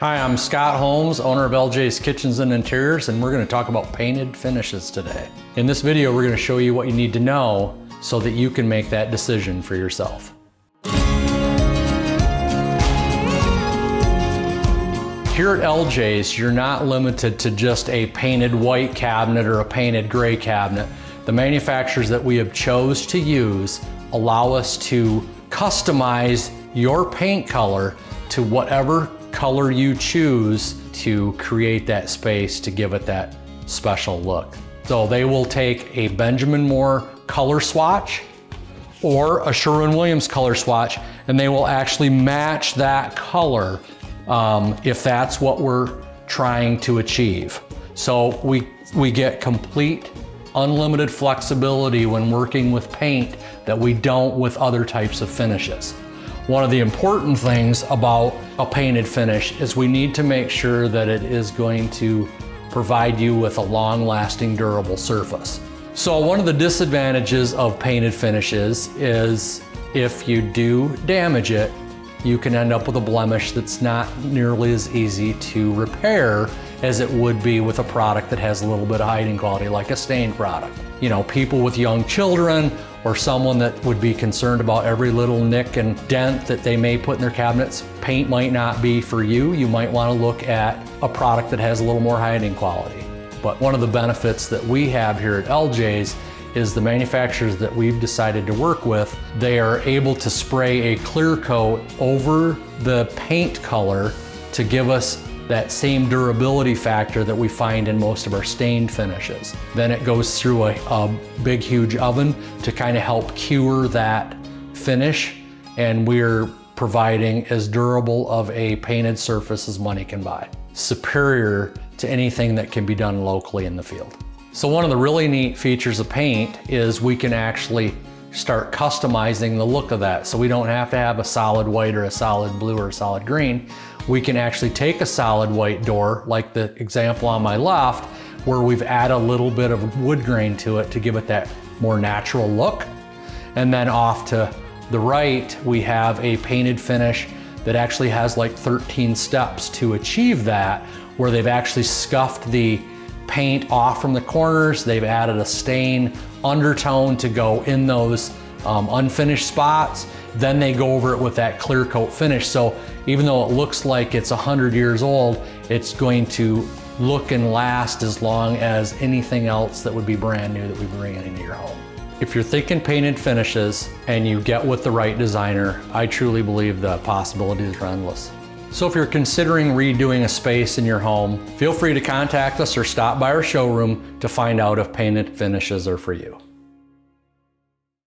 Hi, I'm Scott Holmes, owner of LJ's Kitchens and Interiors, and we're going to talk about painted finishes today. In this video, we're going to show you what you need to know so that you can make that decision for yourself. Here at LJ's, you're not limited to just a painted white cabinet or a painted gray cabinet. The manufacturers that we have chose to use allow us to customize your paint color to whatever color you choose to create that space to give it that special look. So they will take a Benjamin Moore color swatch or a Sherwin-Williams color swatch, and they will actually match that color if that's what we're trying to achieve. So we get complete unlimited flexibility when working with paint that we don't with other types of finishes. One of the important things about a painted finish is we need to make sure that it is going to provide you with a long-lasting, durable surface. So one of the disadvantages of painted finishes is if you do damage it, you can end up with a blemish that's not nearly as easy to repair as it would be with a product that has a little bit of hiding quality, like a stained product. You know, people with young children or someone that would be concerned about every little nick and dent that they may put in their cabinets, paint might not be for you. You might want to look at a product that has a little more hiding quality. But one of the benefits that we have here at LJ's is the manufacturers that we've decided to work with, they are able to spray a clear coat over the paint color to give us that same durability factor that we find in most of our stained finishes. Then it goes through a big, huge oven to kind of help cure that finish, and we're providing as durable of a painted surface as money can buy. Superior to anything that can be done locally in the field. So one of the really neat features of paint is we can actually start customizing the look of that. So we don't have to have a solid white or a solid blue or a solid green. We can actually take a solid white door, like the example on my left, where we've added a little bit of wood grain to it to give it that more natural look. And then off to the right, we have a painted finish that actually has like 13 steps to achieve that, where they've actually scuffed the paint off from the corners. They've added a stain undertone to go in those unfinished spots. Then they go over it with that clear coat finish. So even though it looks like it's 100 years old, it's going to look and last as long as anything else that would be brand new that we bring into your home. If you're thinking painted finishes and you get with the right designer, I truly believe the possibilities are endless. So if you're considering redoing a space in your home, feel free to contact us or stop by our showroom to find out if painted finishes are for you.